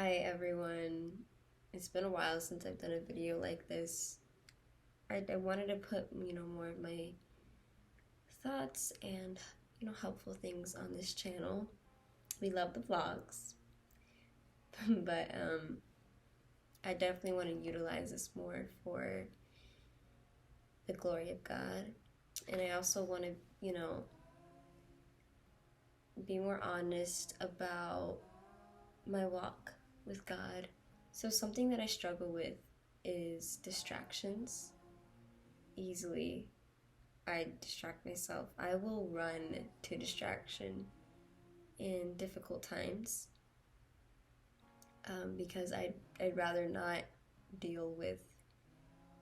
Hi everyone, it's been a while since I've done a video like this. I wanted to put, more of my thoughts and, helpful things on this channel. We love the vlogs, but I definitely want to utilize this more for the glory of God. And I also want to, be more honest about my walk with God. So something that I struggle with is distractions. Easily, I distract myself. I will run to distraction in difficult times because I'd rather not deal with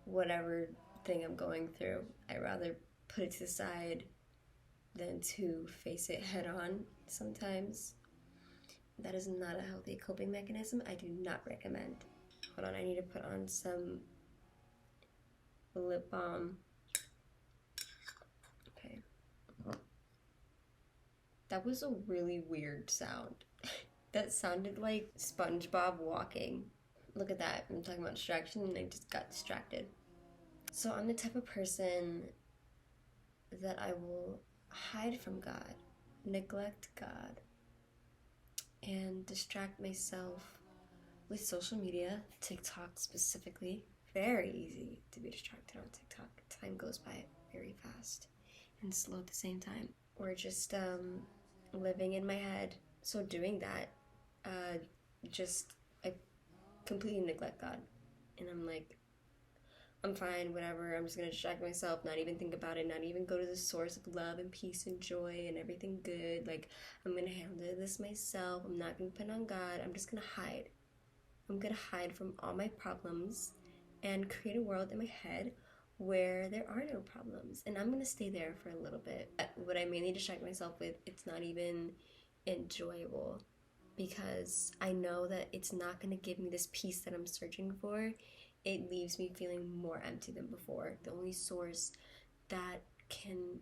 whatever thing I'm going through. I'd rather put it to the side than to face it head on sometimes. That is not a healthy coping mechanism. I do not recommend. Hold on, I need to put on some lip balm. Okay. That was a really weird sound. That sounded like SpongeBob walking. Look at that. I'm talking about distraction and I just got distracted. So I'm the type of person that I will hide from God, neglect God, and distract myself with social media, TikTok specifically. Very easy to be distracted on TikTok. Time goes by very fast and slow at the same time. Or just living in my head. So doing that, I completely neglect God. And I'm like, I'm fine, whatever, I'm just gonna distract myself, not even think about it, not even go to the source of love and peace and joy and everything good. Like, I'm gonna handle this myself, I'm not gonna depend on God, I'm just gonna hide. I'm gonna hide from all my problems and create a world in my head where there are no problems, and I'm gonna stay there for a little bit. What I mainly distract myself with, it's not even enjoyable, because I know that it's not gonna give me this peace that I'm searching for. It leaves me feeling more empty than before. The only source that can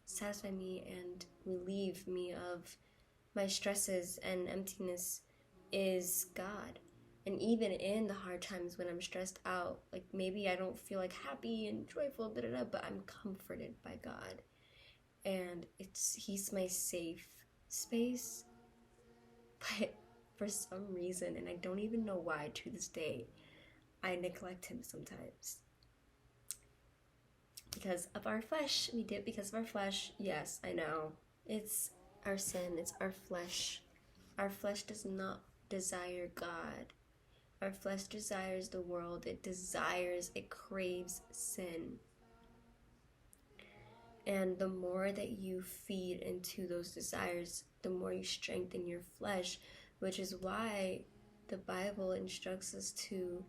satisfy me and relieve me of my stresses and emptiness is God. And even in the hard times when I'm stressed out, like maybe I don't feel like happy and joyful, but I'm comforted by God. And He's my safe space. But for some reason, and I don't even know why to this day, I neglect Him sometimes. Because of our flesh. We do it because of our flesh. Yes, I know. It's our sin. It's our flesh. Our flesh does not desire God. Our flesh desires the world. It craves sin. And the more that you feed into those desires, the more you strengthen your flesh, which is why the Bible instructs us to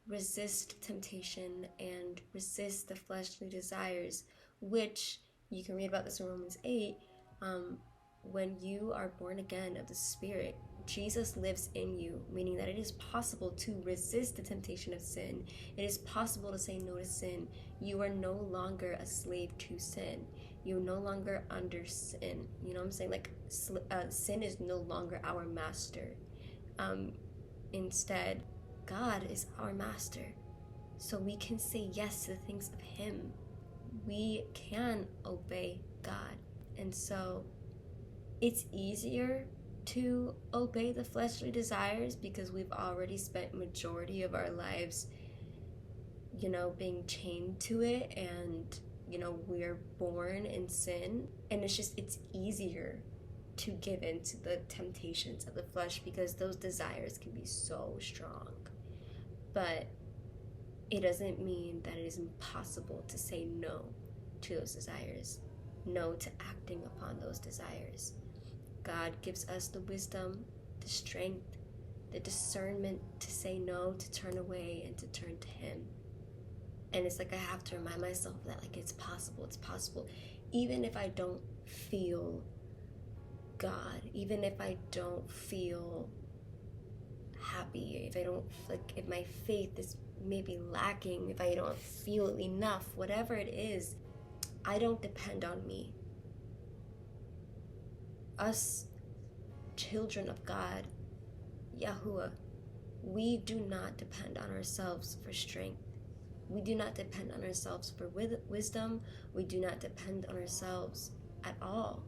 resist temptation and resist the fleshly desires, which you can read about this in Romans 8. When you are born again of the Spirit, Jesus lives in you, meaning that it is possible to resist the temptation of sin. It is possible to say no to sin. You are no longer a slave to sin. You're no longer under sin. You know what I'm saying? Like, sin is no longer our master. Instead, God is our master. So we can say yes to the things of Him. We can obey God. And so it's easier to obey the fleshly desires because we've already spent majority of our lives, being chained to it, and, we're born in sin. And it's easier to give in to the temptations of the flesh because those desires can be so strong. But it doesn't mean that it is impossible to say no to those desires, no to acting upon those desires. God gives us the wisdom, the strength, the discernment to say no, to turn away, and to turn to Him. And it's like I have to remind myself that, like, it's possible. Even if I don't feel God, even if I don't feel happy, if my faith is maybe lacking, if I don't feel enough, whatever it is, I don't depend on me. Us children of God, Yahuwah, we do not depend on ourselves for strength. We do not depend on ourselves for wisdom. We do not depend on ourselves at all,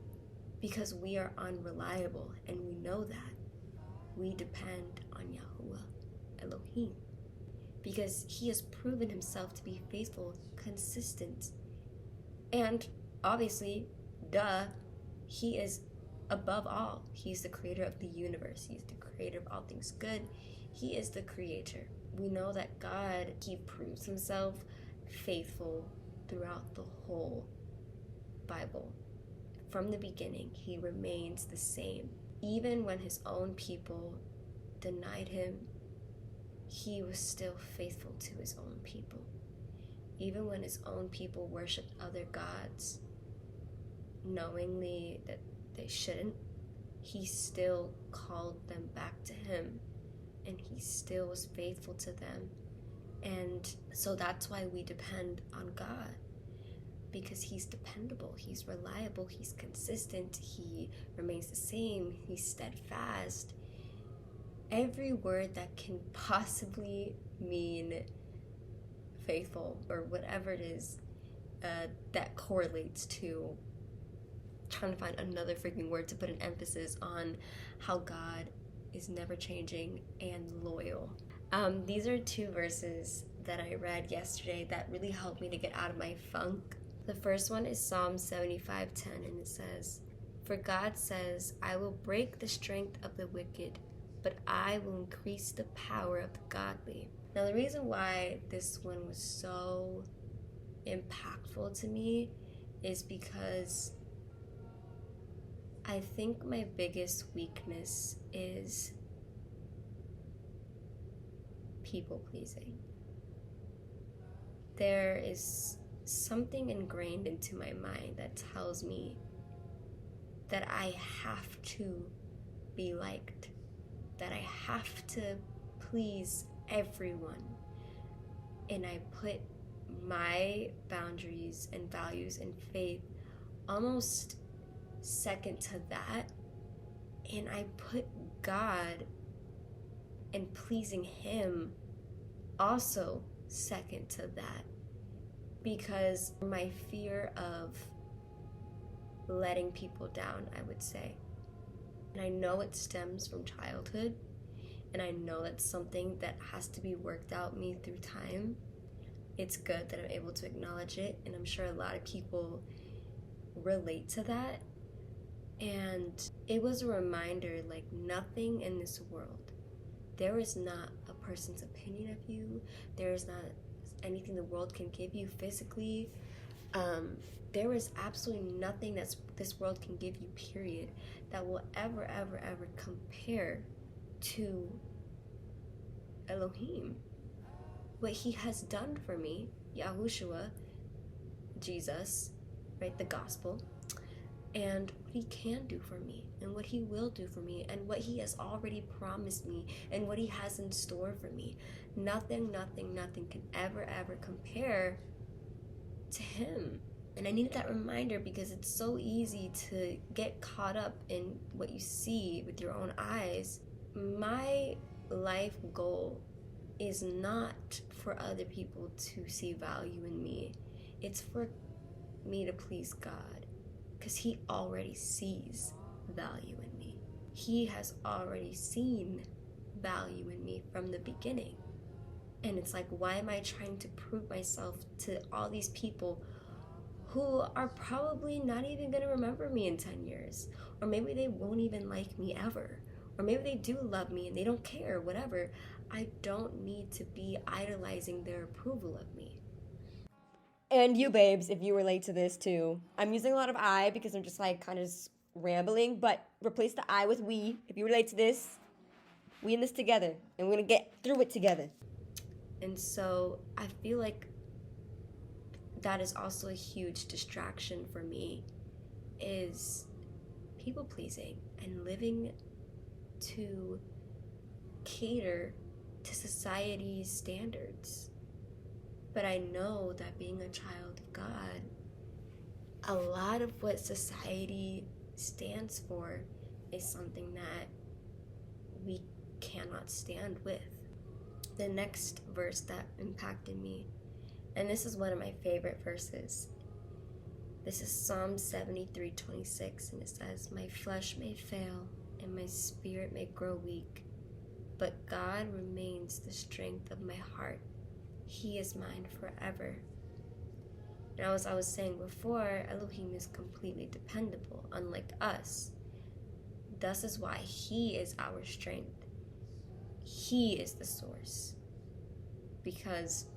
because we are unreliable, and we know that. We depend on Yahuwah, Elohim, because he has proven himself to be faithful, consistent, and obviously, he is above all. He's the creator of the universe. He's the creator of all things good. He is the creator. We know that God, he proves himself faithful throughout the whole Bible. From the beginning, he remains the same. Even when his own people denied him, he was still faithful to his own people. Even when his own people worshipped other gods, knowingly that they shouldn't, he still called them back to him, and he still was faithful to them. And so that's why we depend on God, because he's dependable, he's reliable, he's consistent, he remains the same, he's steadfast. Every word that can possibly mean faithful, or whatever it is that correlates to trying to find another freaking word to put an emphasis on how God is never changing and loyal. These are 2 verses that I read yesterday that really helped me to get out of my funk. The first one is Psalm 75:10, and it says, "For God says, I will break the strength of the wicked, but I will increase the power of the godly." Now, the reason why this one was so impactful to me is because I think my biggest weakness is people pleasing. There is something ingrained into my mind that tells me that I have to be liked, that I have to please everyone. And I put my boundaries and values and faith almost second to that, and I put God and pleasing him also second to that, because my fear of letting people down, I would say. And I know it stems from childhood, and I know that's something that has to be worked out me through time. It's good that I'm able to acknowledge it, and I'm sure a lot of people relate to that. And it was a reminder, like, nothing in this world, there is not a person's opinion of you, there is not anything the world can give you physically, there is absolutely nothing that this world can give you, period, that will ever compare to Elohim. What he has done for me, Yahushua, Jesus, right, the gospel, and what he can do for me, and what he will do for me, and what he has already promised me, and what he has in store for me. Nothing can ever compare to him. And I needed that reminder, because it's so easy to get caught up in what you see with your own eyes. My life goal is not for other people to see value in me. It's for me to please God, because he already sees value in me. He has already seen value in me from the beginning. And it's like, why am I trying to prove myself to all these people who are probably not even going to remember me in 10 years? Or maybe they won't even like me ever. Or maybe they do love me and they don't care, whatever. I don't need to be idolizing their approval of me. And you, babes, if you relate to this too. I'm using a lot of I because I'm just like kind of rambling, but replace the I with we. If you relate to this, we in this together, and we're going to get through it together. And so I feel like that is also a huge distraction for me, is people pleasing and living to cater to society's standards. But I know that being a child of God, a lot of what society stands for is something that we cannot stand with. The next verse that impacted me, and this is one of my favorite verses. This is Psalm 73:26, and it says, "My flesh may fail, and my spirit may grow weak, but God remains the strength of my heart. He is mine forever." And as I was saying before, Elohim is completely dependable, unlike us. Thus is why He is our strength. He is the source, because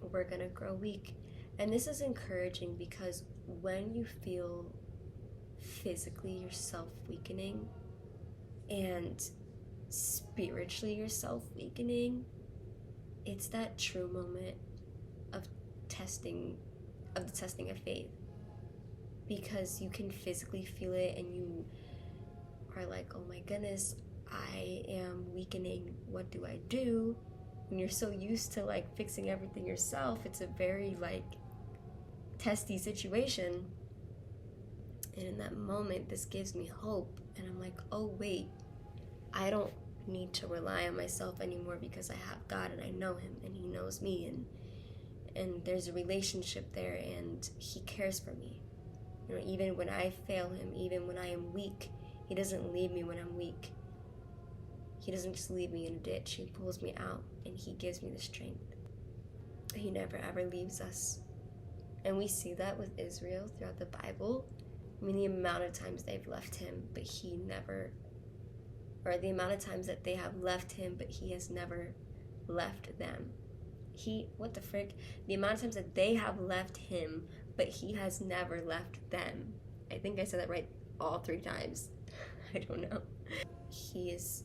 we're going to grow weak. And this is encouraging, because when you feel physically yourself weakening and spiritually yourself weakening, it's that true moment of the testing of faith, because you can physically feel it and you are like, oh my goodness, I am weakening, what do I do? When you're so used to like fixing everything yourself, it's a very like testy situation. And in that moment, this gives me hope, and I'm like, oh wait, I don't need to rely on myself anymore, because I have God and I know Him and He knows me, and there's a relationship there, and He cares for me. You know, even when I fail Him, even when I am weak, He doesn't leave me when I'm weak. He doesn't just leave me in a ditch. He pulls me out and He gives me the strength. He never ever leaves us. And we see that with Israel throughout the Bible. I mean, the amount of times they've left Him, but He never, or the amount of times that they have left Him, but He has never left them. What the frick? The amount of times that they have left Him, but He has never left them. I think I said that right all 3 times. I don't know. He's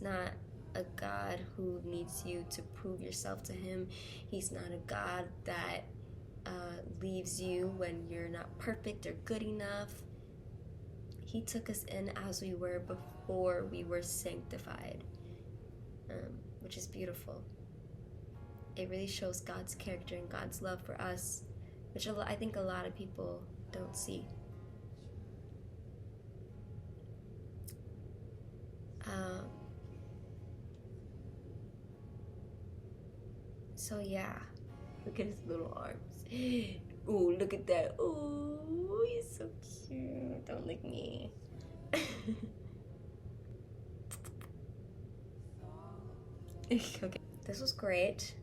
not a God who needs you to prove yourself to Him. He's not a God that leaves you when you're not perfect or good enough. He took us in as we were before we were sanctified, which is beautiful. It really shows God's character and God's love for us, which I think a lot of people don't see. So yeah, look at his little arms. Ooh, look at that. Ooh, he's so cute. Don't lick me. Okay, this was great.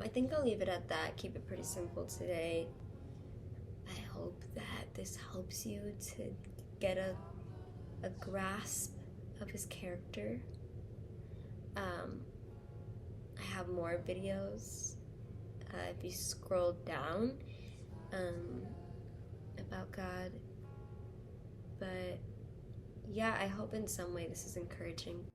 I think I'll leave it at that. Keep it pretty simple today. I hope that this helps you to get a grasp of His character. I have more videos if you scroll down about God. But yeah, I hope in some way this is encouraging.